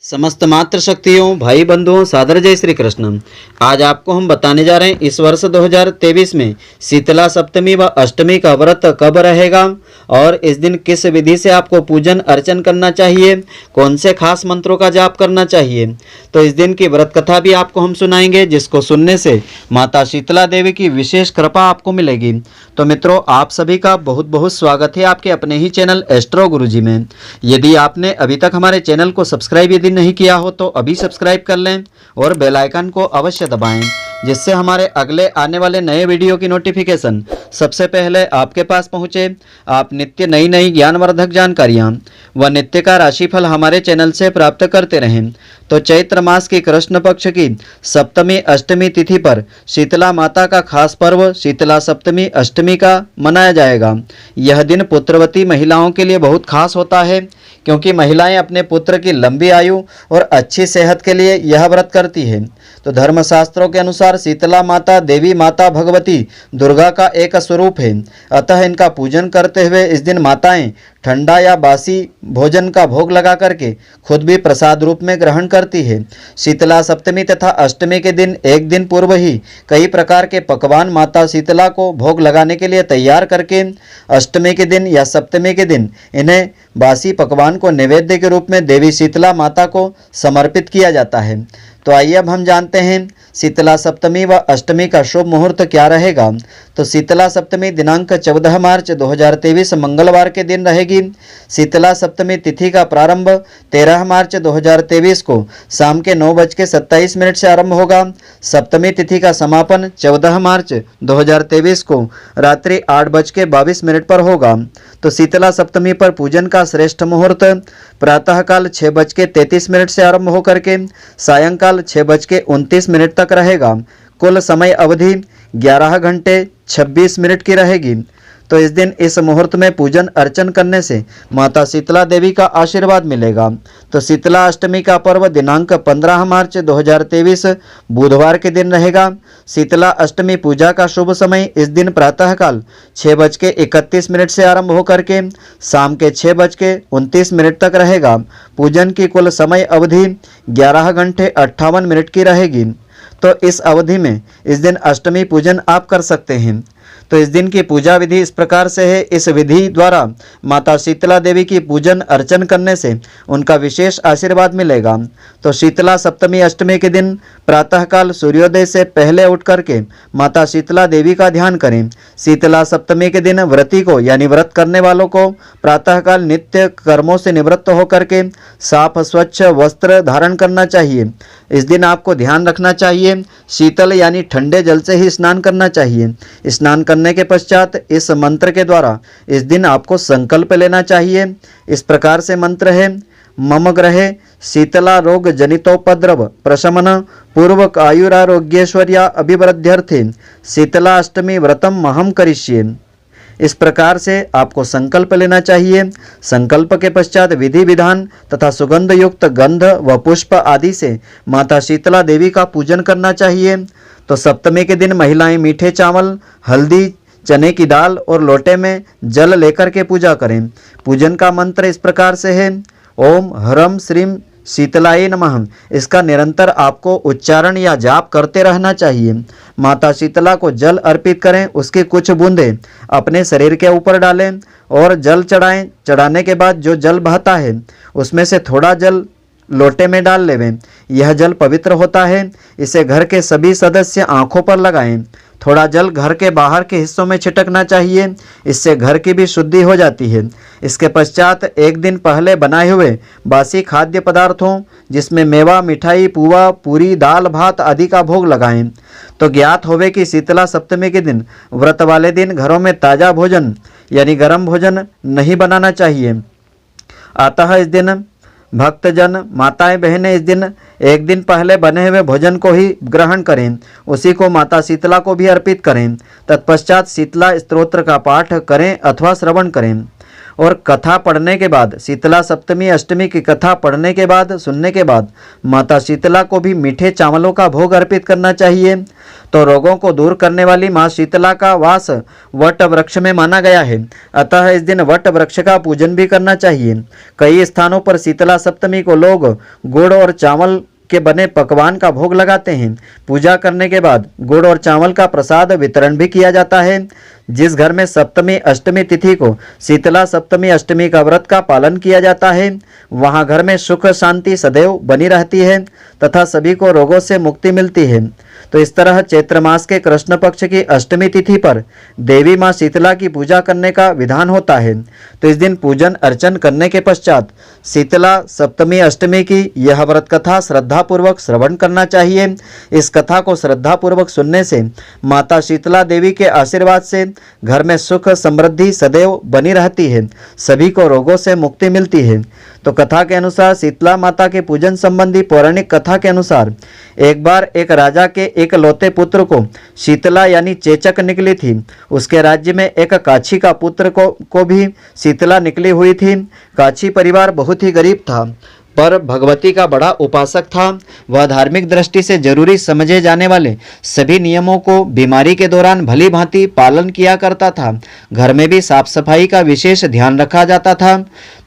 समस्त मातृ शक्तियों भाई बंधुओं सादर जय श्री कृष्ण। आज आपको हम बताने जा रहे हैं इस वर्ष 2023 में शीतला सप्तमी व अष्टमी का व्रत कब रहेगा और इस दिन किस विधि से आपको पूजन अर्चन करना चाहिए, कौन से खास मंत्रों का जाप करना चाहिए। तो इस दिन की व्रत कथा भी आपको हम सुनाएंगे, जिसको सुनने से माता शीतला देवी की विशेष कृपा आपको मिलेगी। तो मित्रों, आप सभी का बहुत बहुत स्वागत है आपके अपने ही चैनल एस्ट्रो गुरुजी में। यदि आपने अभी तक हमारे चैनल को सब्सक्राइब यदि नहीं किया हो तो अभी सब्सक्राइब कर लें और बेल आइकन को अवश्य दबाएं, जिससे हमारे अगले आने वाले नए वीडियो की नोटिफिकेशन सबसे पहले आपके पास पहुंचे। आप नित्य नई नई ज्ञानवर्धक जानकारियां व नित्य का राशिफल हमारे चैनल से प्राप्त करते रहें। तो चैत्र मास की कृष्ण पक्ष की सप्तमी अष्टमी तिथि पर शीतला माता का खास पर्व शीतला सप्तमी अष्टमी का मनाया जाएगा। यह दिन पुत्रवती महिलाओं के लिए बहुत खास होता है, क्योंकि महिलाएं अपने पुत्र की लंबी आयु और अच्छी सेहत के लिए यह व्रत करती है। तो धर्मशास्त्रों के अनुसार शीतला माता देवी माता भगवती दुर्गा का एक स्वरूप है, अतः इनका पूजन करते हुए इस दिन माताएं ठंडा या बासी भोजन का भोग लगा करके खुद भी प्रसाद रूप में ग्रहण करती है। शीतला सप्तमी तथा अष्टमी के दिन एक दिन पूर्व ही कई प्रकार के पकवान माता शीतला को भोग लगाने के लिए तैयार करके अष्टमी के दिन या सप्तमी के दिन इन्हें बासी पकवान को नैवेद्य के रूप में देवी शीतला माता को समर्पित किया जाता है। तो आइए अब हम जानते हैं शीतला सप्तमी व अष्टमी का शुभ मुहूर्त क्या रहेगा। तो शीतला सप्तमी दिनांक 14 मार्च 2023 मंगलवार के दिन रहेगी। शीतला सप्तमी तिथि का प्रारंभ 13 मार्च 2023 को शाम के 9:27 से आरंभ होगा। सप्तमी तिथि का समापन 14 मार्च 2023 को रात्रि 8:22 पर होगा। तो शीतला सप्तमी पर पूजन का श्रेष्ठ मुहूर्त प्रातःकाल 6:33 से आरंभ होकर के सायंकाल 6:29 तक रहेगा। कुल समय अवधि 11 घंटे 26 मिनट की रहेगी। तो इस दिन इस मुहूर्त में पूजन अर्चन करने से माता शीतला देवी का आशीर्वाद मिलेगा। तो शीतला अष्टमी का पर्व दिनांक 15 मार्च 2023 बुधवार के दिन रहेगा। शीतला अष्टमी पूजा का शुभ समय इस दिन प्रातःकाल 6:31 से आरंभ होकर के शाम के 6:29 तक रहेगा। पूजन की कुल समय अवधि 11 घंटे 58 मिनट की रहेगी। तो इस अवधि में इस दिन अष्टमी पूजन आप कर सकते हैं। तो इस दिन की पूजा विधि इस प्रकार से है। इस विधि द्वारा माता शीतला देवी की पूजन अर्चन करने से उनका विशेष आशीर्वाद मिलेगा। तो शीतला सप्तमी अष्टमी के दिन प्रातःकाल सूर्योदय से पहले उठ करके माता शीतला देवी का ध्यान करें। शीतला सप्तमी के दिन व्रती को यानी व्रत करने वालों को प्रातःकाल नित्य कर्मों से निवृत्त होकर के साफ स्वच्छ वस्त्र धारण करना चाहिए। इस दिन आपको ध्यान रखना चाहिए, शीतल यानी ठंडे जल से ही स्नान करना चाहिए। स्नान करने के पश्चात इस मंत्र के द्वारा इस दिन आपको संकल्प लेना चाहिए। इस प्रकार से मंत्र है: मम ग्रहे शीतला रोग जनितोपद्रव प्रशमन पूर्वक आयुरारोग्यैश्वर्या अभिवृद्ध्यर्थे शीतला अष्टमी व्रतम महम करिष्ये। इस प्रकार से आपको संकल्प लेना चाहिए। संकल्प के पश्चात विधि विधान तथा सुगंध युक्त गंध व पुष्प आदि से माता शीतला देवी का पूजन करना चाहिए। तो सप्तमी के दिन महिलाएं मीठे चावल, हल्दी, चने की दाल और लोटे में जल लेकर के पूजा करें। पूजन का मंत्र इस प्रकार से है: ओम ह्रम श्रीम शीतलाय नमः। इसका निरंतर आपको उच्चारण या जाप करते रहना चाहिए। माता शीतला को जल अर्पित करें, उसकी कुछ बूंदें अपने शरीर के ऊपर डालें और जल चढ़ाएं। चढ़ाने के बाद जो जल बहता है उसमें से थोड़ा जल लोटे में डाल लेवें। यह जल पवित्र होता है, इसे घर के सभी सदस्य आंखों पर लगाएं। थोड़ा जल घर के बाहर के हिस्सों में छिटकना चाहिए, इससे घर की भी शुद्धि हो जाती है। इसके पश्चात एक दिन पहले बनाए हुए बासी खाद्य पदार्थों जिसमें मेवा, मिठाई, पुआ, पूरी, दाल, भात आदि का भोग लगाएं। तो ज्ञात होवे कि शीतला सप्तमी के दिन व्रत वाले दिन घरों में ताज़ा भोजन यानी गर्म भोजन नहीं बनाना चाहिए। अतः इस दिन भक्तजन माताएं बहनें इस दिन एक दिन पहले बने हुए भोजन को ही ग्रहण करें, उसी को माता शीतला को भी अर्पित करें। तत्पश्चात शीतला स्तोत्र का पाठ करें अथवा श्रवण करें। और कथा पढ़ने के बाद, शीतला सप्तमी अष्टमी की कथा पढ़ने के बाद, सुनने के बाद माता शीतला को भी मीठे चावलों का भोग अर्पित करना चाहिए। तो रोगों को दूर करने वाली माँ शीतला का वास वट वृक्ष में माना गया है, अतः इस दिन वट वृक्ष का पूजन भी करना चाहिए। कई स्थानों पर शीतला सप्तमी को लोग गुड़ और चावल के बने पकवान का भोग लगाते हैं। पूजा करने के बाद गुड़ और चावल का प्रसाद वितरण भी किया जाता है। जिस घर में सप्तमी अष्टमी तिथि को शीतला सप्तमी अष्टमी का व्रत का पालन किया जाता है, वहां घर में सुख शांति सदैव बनी रहती है तथा सभी को रोगों से मुक्ति मिलती है। तो इस तरह चैत्र मास के कृष्ण पक्ष की अष्टमी तिथि पर देवी माँ शीतला की पूजा करने का विधान होता है। तो इस दिन पूजन अर्चन करने के पश्चात शीतला सप्तमी अष्टमी की यह व्रत कथा श्रद्धापूर्वक श्रवण करना चाहिए। इस कथा को श्रद्धापूर्वक सुनने से माता शीतला देवी के आशीर्वाद से घर में सुख समृद्धि सदैव बनी रहती है, सभी को रोगों से मुक्ति मिलती है। तो कथा के अनुसार शीतला माता के पूजन संबंधी पौराणिक कथा के अनुसार एक बार एक राजा के एक लौते पुत्र को शीतला यानी चेचक निकली थी। उसके राज्य में एक काछी का पुत्र को भी शीतला निकली हुई थी। काछी परिवार बहुत ही गरीब था पर भगवती का बड़ा उपासक था। वह धार्मिक दृष्टि से जरूरी समझे जाने वाले सभी नियमों को बीमारी के दौरान भली भांति पालन किया करता था। घर में भी साफ सफाई का विशेष ध्यान रखा जाता था।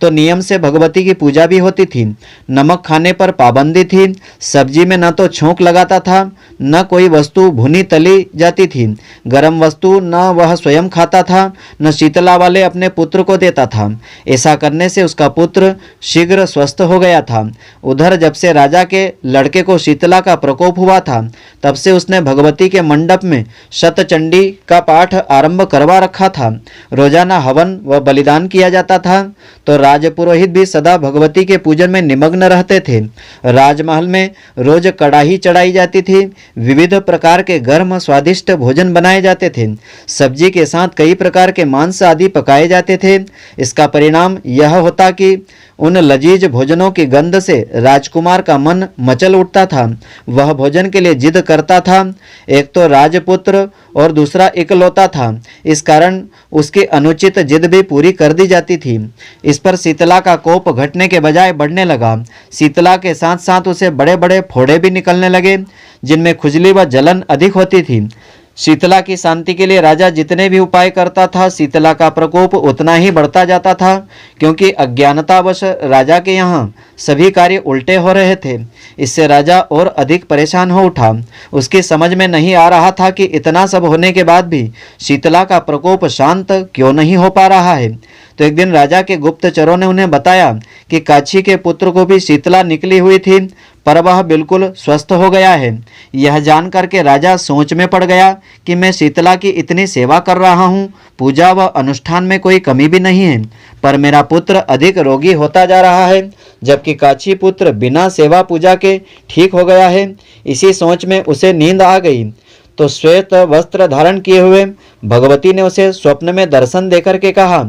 तो नियम से भगवती की पूजा भी होती थी। नमक खाने पर पाबंदी थी। सब्जी में न तो छोंक लगाता था, न कोई वस्तु भुनी तली जाती थी। गर्म वस्तु न वह स्वयं खाता था, न शीतला वाले अपने पुत्र को देता था। ऐसा करने से उसका पुत्र शीघ्र स्वस्थ हो गया था। उधर जब से राजा के लड़के को शीतला का प्रकोप हुआ था, तब से उसने भगवती के मंडप में शतचंडी का पाठ आरंभ करवा रखा था। रोजाना हवन व बलिदान किया जाता था। तो राजपुरोहित भी सदा भगवती के पूजन में निमग्न रहते थे। राजमहल में रोज कड़ाही चढ़ाई जाती थी। विविध प्रकार के गर्म स्वादिष्ट भोजन बनाए जाते थे। सब्जी के साथ कई प्रकार के मांस आदि पकाए जाते थे। इसका परिणाम यह होता कि उन लजीज भोजनों की गंध से राजकुमार का मन मचल उठता था। वह भोजन के लिए जिद करता था। एक तो राजपुत्र और दूसरा इकलौता था, इस कारण उसकी अनुचित जिद भी पूरी कर दी जाती थी। इस पर शीतला का कोप घटने के बजाय बढ़ने लगा। शीतला के साथ साथ उसे बड़े बड़े फोड़े भी निकलने लगे, जिनमें खुजली व जलन अधिक होती थी। शीतला की शांति के लिए राजा जितने भी उपाय करता था, शीतला का प्रकोप उतना ही बढ़ता जाता था, क्योंकि अज्ञानतावश राजा के यहाँ सभी कार्य उल्टे हो रहे थे। इससे राजा और अधिक परेशान हो उठा। उसकी समझ में नहीं आ रहा था कि इतना सब होने के बाद भी शीतला का प्रकोप शांत क्यों नहीं हो पा रहा है। तो एक दिन राजा के गुप्तचरों ने उन्हें बताया कि काछी के पुत्र को भी शीतला निकली हुई थी, पर वह बिल्कुल स्वस्थ हो गया है। यह जान करके राजा सोच में पड़ गया कि मैं शीतला की इतनी सेवा कर रहा हूँ, पूजा व अनुष्ठान में कोई कमी भी नहीं है, पर मेरा पुत्र अधिक रोगी होता जा रहा है, जबकि काछी पुत्र बिना सेवा पूजा के ठीक हो गया है। इसी सोच में उसे नींद आ गई। तो श्वेत वस्त्र धारण किए हुए भगवती ने उसे स्वप्न में दर्शन देकर के कहा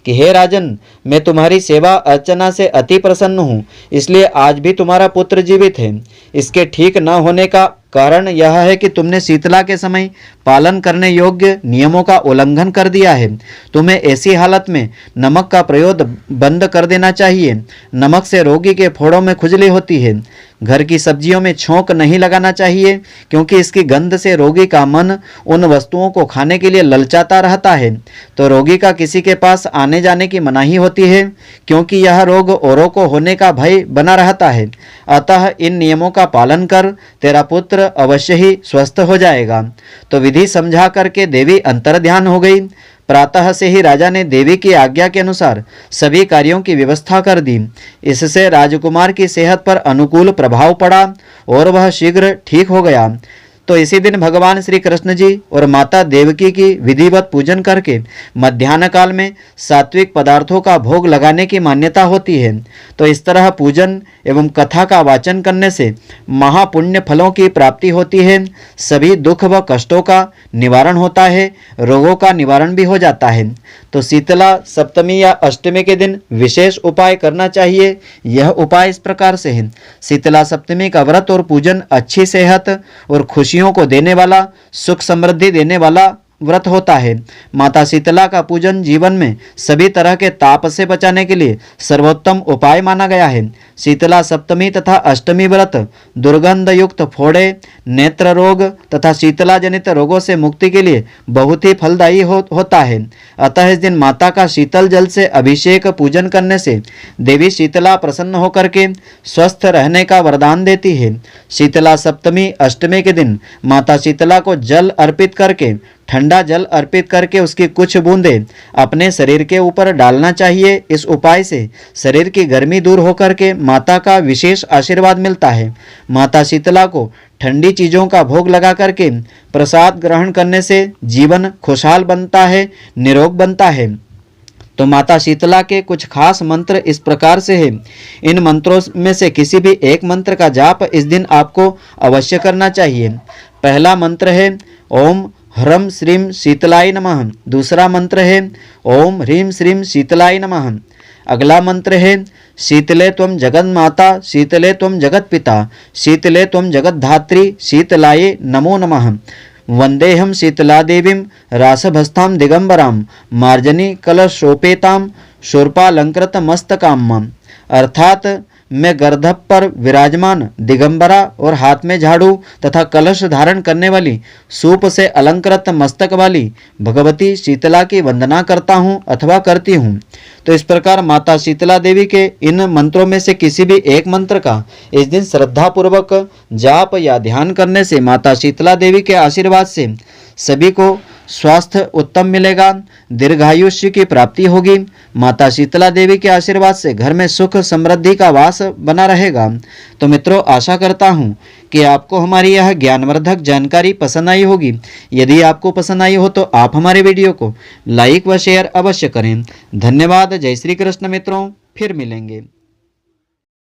कि हे राजन, मैं तुम्हारी सेवा अर्चना से अति प्रसन्न हूँ, इसलिए आज भी तुम्हारा पुत्र जीवित है। इसके ठीक न होने का कारण यह है कि तुमने शीतला के समय पालन करने योग्य नियमों का उल्लंघन कर दिया है। तुम्हें ऐसी हालत में नमक का प्रयोग बंद कर देना चाहिए। नमक से रोगी के फोड़ों में खुजली होती है। घर की सब्जियों में छोंक नहीं लगाना चाहिए, क्योंकि इसकी गंध से रोगी का मन उन वस्तुओं को खाने के लिए ललचाता रहता है। तो रोगी का किसी के पास आने जाने की मनाही होती है, क्योंकि यह रोग औरों को होने का भय बना रहता है। अतः इन नियमों का पालन कर, तेरा पुत्र अवश्य ही स्वस्थ हो जाएगा। तो विधि समझा करके देवी अंतर्ध्यान हो गई। प्रातः से ही राजा ने देवी की आज्ञा के अनुसार सभी कार्यों की व्यवस्था कर दी। इससे राजकुमार की सेहत पर अनुकूल प्रभाव पड़ा और वह शीघ्र ठीक हो गया। तो इसी दिन भगवान श्री कृष्ण जी और माता देवकी की विधिवत पूजन करके मध्याह्न काल में सात्विक पदार्थों का भोग लगाने की मान्यता होती है। तो इस तरह पूजन एवं कथा का वाचन करने से महापुण्य फलों की प्राप्ति होती है। सभी दुख व कष्टों का निवारण होता है, रोगों का निवारण भी हो जाता है। तो शीतला सप्तमी या अष्टमी के दिन विशेष उपाय करना चाहिए। यह उपाय इस प्रकार से है। शीतला सप्तमी का व्रत और पूजन अच्छी सेहत और खुशियों को देने वाला, सुख समृद्धि देने वाला व्रत होता है। माता शीतला का पूजन जीवन में सभी तरह के ताप से बचाने के लिए सर्वोत्तम उपाय माना गया है। शीतला सप्तमी तथा अष्टमी व्रत दुर्गंध युक्त फोड़े, नेत्र रोग तथा शीतला जनित रोगों से मुक्ति के लिए बहुत ही फलदायी होता है। अतः इस दिन माता का शीतल जल से अभिषेक पूजन करने से देवी शीतला प्रसन्न होकर के स्वस्थ रहने का वरदान देती है। शीतला सप्तमी अष्टमी के दिन माता शीतला को जल अर्पित करके, ठंडा जल अर्पित करके उसकी कुछ बूंदें अपने शरीर के ऊपर डालना चाहिए। इस उपाय से शरीर की गर्मी दूर होकर के माता का विशेष आशीर्वाद मिलता है। माता शीतला को ठंडी चीज़ों का भोग लगा करके प्रसाद ग्रहण करने से जीवन खुशहाल बनता है, निरोग बनता है। तो माता शीतला के कुछ खास मंत्र इस प्रकार से है। इन मंत्रों में से किसी भी एक मंत्र का जाप इस दिन आपको अवश्य करना चाहिए। पहला मंत्र है ओम ह्रम श्रीम शीतलाय नमः। दूसरा मंत्र है ओम ह्रीम श्रीम शीतलाय नमः। अगला मंत्र है शीतले त्वं जगन माता, शीतले त्वं जगत पिता, शीतले त्वं जगत धात्री, शीतलाये नमो नमः। वंदेहम शीतला देवीं रासभस्तां दिगंबरां, मार्जनी कलशोपेतां, शूर्पालंकृत मस्तकां। अर्थात मैं गर्दभ पर विराजमान दिगंबरा और हाथ में झाड़ू तथा कलश धारण करने वाली सूप से अलंकृत मस्तक वाली भगवती शीतला की वंदना करता हूँ अथवा करती हूँ। तो इस प्रकार माता शीतला देवी के इन मंत्रों में से किसी भी एक मंत्र का इस दिन श्रद्धापूर्वक जाप या ध्यान करने से माता शीतला देवी के आशीर्वाद से सभी को स्वास्थ्य उत्तम मिलेगा, दीर्घायुष्य की प्राप्ति होगी। माता शीतला देवी के आशीर्वाद से घर में सुख समृद्धि का वास बना रहेगा। तो मित्रों, आशा करता हूँ कि आपको हमारी यह ज्ञानवर्धक जानकारी पसंद आई होगी। यदि आपको पसंद आई हो तो आप हमारे वीडियो को लाइक व शेयर अवश्य करें। धन्यवाद। जय श्री कृष्ण मित्रों, फिर मिलेंगे।